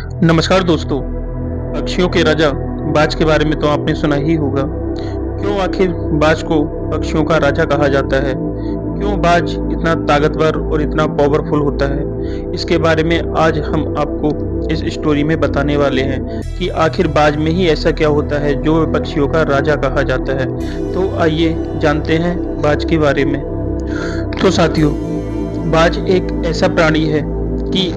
नमस्कार दोस्तों। पक्षियों के राजा बाज के बारे में तो आपने सुना ही होगा। क्यों आखिर बाज को पक्षियों का राजा कहा जाता है? क्यों बाज इतना ताकतवर और इतना पावरफुल होता है? इसके बारे में आज हम आपको इस स्टोरी में बताने वाले हैं कि आखिर बाज में ही ऐसा क्या होता है जो पक्षियों का राजा कहा जाता है। तो आइए जानते हैं बाज के बारे में। तो साथियों, बाज एक ऐसा प्राणी है कि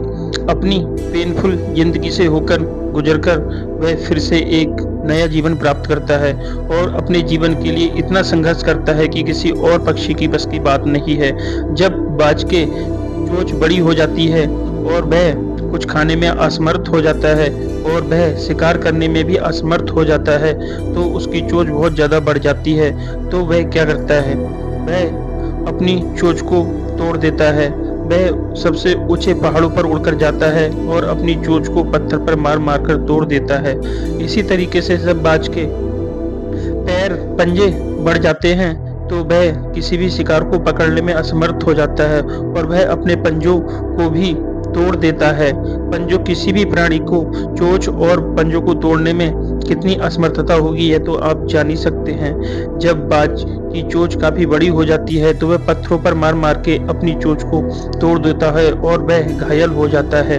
अपनी पेनफुल जिंदगी से होकर गुजरकर वह फिर से एक नया जीवन प्राप्त करता है और अपने जीवन के लिए इतना संघर्ष करता है कि किसी और पक्षी की बस की बात नहीं है। जब बाज के चोंच बड़ी हो जाती है और वह कुछ खाने में असमर्थ हो जाता है और वह शिकार करने में भी असमर्थ हो जाता है, तो उसकी चोंच बहुत ज़्यादा बढ़ जाती है। तो वह क्या करता है, वह अपनी चोंच को तोड़ देता है। वह सबसे ऊंचे पहाड़ों पर उड़कर जाता है और अपनी चोंच को पत्थर पर मार मार कर तोड़ देता है। इसी तरीके से जब बाज के पैर पंजे बढ़ जाते हैं तो वह किसी भी शिकार को पकड़ने में असमर्थ हो जाता है और वह अपने पंजों को भी तोड़ देता है। पंजों किसी भी प्राणी को चोंच और पंजों को तोड़ने में कितनी असमर्थता होगी यह तो आप जान ही सकते हैं। जब बाज की चोंच काफी बड़ी हो जाती है तो वह पत्थरों पर मार मार के अपनी चोंच को तोड़ देता है और वह घायल हो जाता है।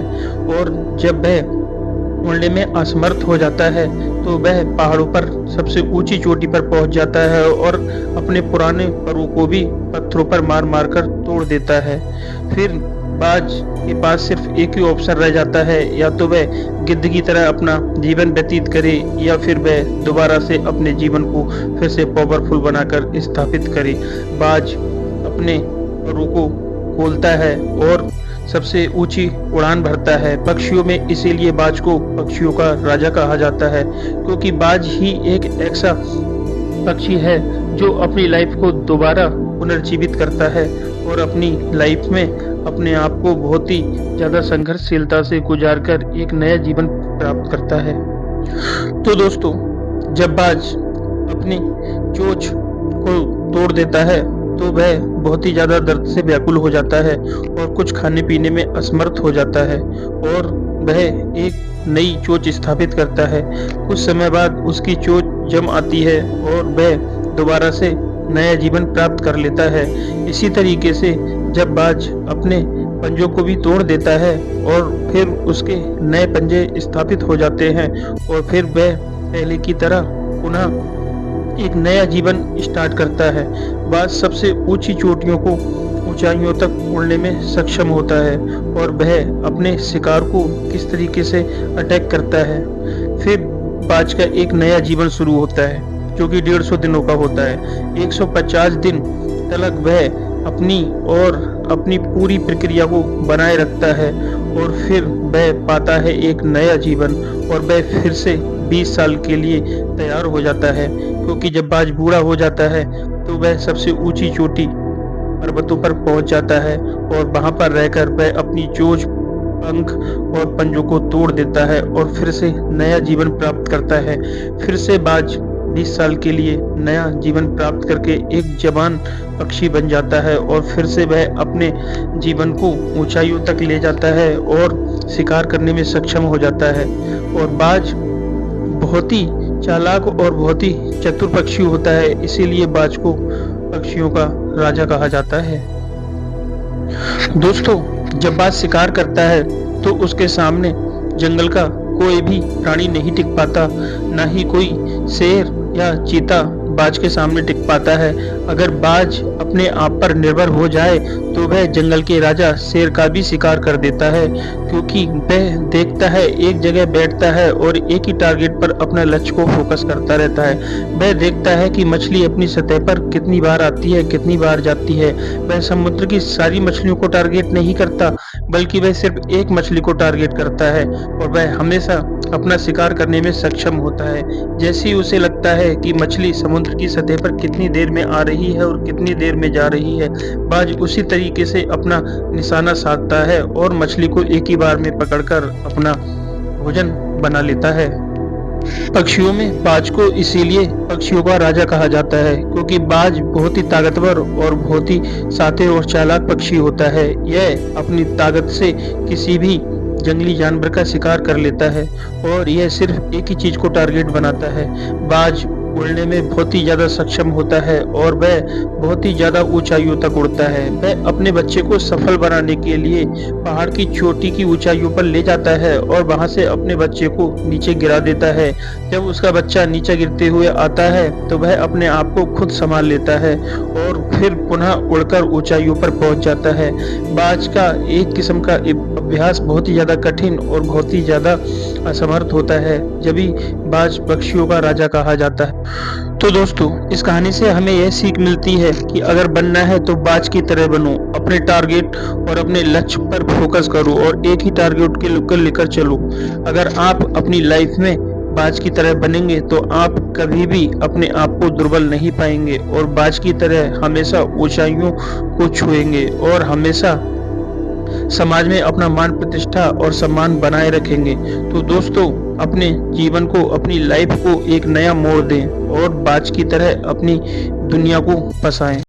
और जब वह उड़ने में असमर्थ हो जाता है तो वह पहाड़ों पर सबसे ऊंची चोटी पर पहुंच जाता है और अपने पुराने परों को भी पत्थरों पर मार मार कर तोड़ देता है। फिर बाज के पास सिर्फ एक ही ऑप्शन रह जाता है, या तो वह गिद्ध की तरह अपना जीवन व्यतीत करे या फिर वह दोबारा से अपने जीवन को फिर से पावरफुल बनाकर स्थापित करे। बाज अपने परों को खोलता है और सबसे ऊंची उड़ान भरता है पक्षियों में। इसीलिए बाज को पक्षियों का राजा कहा जाता है, क्योंकि बाज ही एक ऐसा पक्षी है जो अपनी लाइफ को दोबारा पुनर्जीवित करता है और अपनी लाइफ में अपने आप को बहुत ही ज़्यादा संघर्षशीलता से गुजारकर एक नया जीवन प्राप्त करता है। तो दोस्तों, जब बाज अपनी चोंच को तोड़ देता है तो वह बहुत ही ज़्यादा दर्द से व्याकुल हो जाता है और कुछ खाने पीने में असमर्थ हो जाता है और वह एक नई चोंच स्थापित करता है। कुछ समय बाद उसकी चोंच जम आती है और वह दोबारा से नया जीवन प्राप्त कर लेता है। इसी तरीके से जब बाज अपने पंजों को भी तोड़ देता है और फिर उसके नए पंजे स्थापित हो जाते हैं और फिर वह पहले की तरह पुनः एक नया जीवन स्टार्ट करता है। बाज सबसे ऊंची चोटियों को ऊंचाइयों तक उड़ने में सक्षम होता है और वह अपने शिकार को किस तरीके से अटैक करता है। फिर बाज का एक नया जीवन शुरू होता है जो कि 150 दिनों का होता है। 150 दिन तक वह अपनी पूरी प्रक्रिया को बनाए रखता है और फिर वह पाता है एक नया जीवन और वह फिर से 20 साल के लिए तैयार हो जाता है। क्योंकि जब बाज बूढ़ा हो जाता है तो वह सबसे ऊंची चोटी पर्वतों पर पहुंच जाता है और वहां पर रहकर वह अपनी चोंच, पंख और पंजों को तोड़ देता है और फिर से नया जीवन प्राप्त करता है। फिर से बाज 20 साल के लिए नया जीवन प्राप्त करके एक जवान पक्षी बन जाता है और फिर से वह अपने जीवन को ऊंचाइयों तक ले जाता है और शिकार करने में सक्षम हो जाता है। और बाज बहुत ही चालाक और बहुत ही चतुर पक्षी होता है, इसीलिए बाज को पक्षियों का राजा कहा जाता है। दोस्तों, जब बाज शिकार करता है तो उसके सामने जंगल का कोई भी प्राणी नहीं टिक पाता, ना ही कोई शेर या चीता बाज के सामने टिक पाता है। अगर बाज अपने आप पर निर्भर हो जाए तो वह जंगल के राजा शेर का भी शिकार कर देता है, क्योंकि वह देखता है, एक जगह बैठता है और एक ही टारगेट पर अपना लक्ष्य को फोकस करता रहता है। वह देखता है कि मछली अपनी सतह पर कितनी बार आती है, कितनी बार जाती है। वह समुद्र की सारी मछलियों को टारगेट नहीं करता, बल्कि वह सिर्फ एक मछली को टारगेट करता है और वह हमेशा अपना शिकार करने में सक्षम होता है। जैसे ही उसे लगता है कि मछली समुद्र की सतह पर कितनी देर में आ रही है और कितनी देर में जा रही है, बाज उसी तरीके से अपना निशाना साधता है और मछली को एक ही बार में पकड़कर अपना भोजन बना लेता है। पक्षियों में बाज को इसीलिए पक्षियों का राजा कहा जाता है, क्योंकि बाज बहुत ही ताकतवर और बहुत ही शातिर और चालाक पक्षी होता है। यह अपनी ताकत से किसी भी जंगली जानवर का शिकार कर लेता है और यह सिर्फ एक ही चीज को टारगेट बनाता है। बाज उड़ने में बहुत ही ज़्यादा सक्षम होता है और वह बहुत ही ज़्यादा ऊंचाइयों तक उड़ता है। वह अपने बच्चे को सफल बनाने के लिए पहाड़ की चोटी की ऊंचाइयों पर ले जाता है और वहां से अपने बच्चे को नीचे गिरा देता है। जब उसका बच्चा नीचे गिरते हुए आता है तो वह अपने आप को खुद संभाल लेता है और फिर पुनः उड़कर ऊंचाइयों पर पहुंच जाता है। बाज का एक किस्म का अभ्यास बहुत ही ज़्यादा कठिन और बहुत ही ज़्यादा असमर्थ होता है, जब भी बाज पक्षियों का राजा कहा जाता है। तो दोस्तों, इस कहानी से हमें यह सीख मिलती है कि अगर बनना है तो बाज की तरह बनो, अपने टारगेट और अपने लक्ष्य पर फोकस करो और एक ही टारगेट के लेकर चलो। अगर आप अपनी लाइफ में बाज की तरह बनेंगे तो आप कभी भी अपने आप को दुर्बल नहीं पाएंगे और बाज की तरह हमेशा ऊंचाइयों को छुएंगे और हमेशा समाज में अपना मान प्रतिष्ठा और सम्मान बनाए रखेंगे। तो दोस्तों, अपने जीवन को, अपनी लाइफ को एक नया मोड़ दें और बाज की तरह अपनी दुनिया को बसाएं।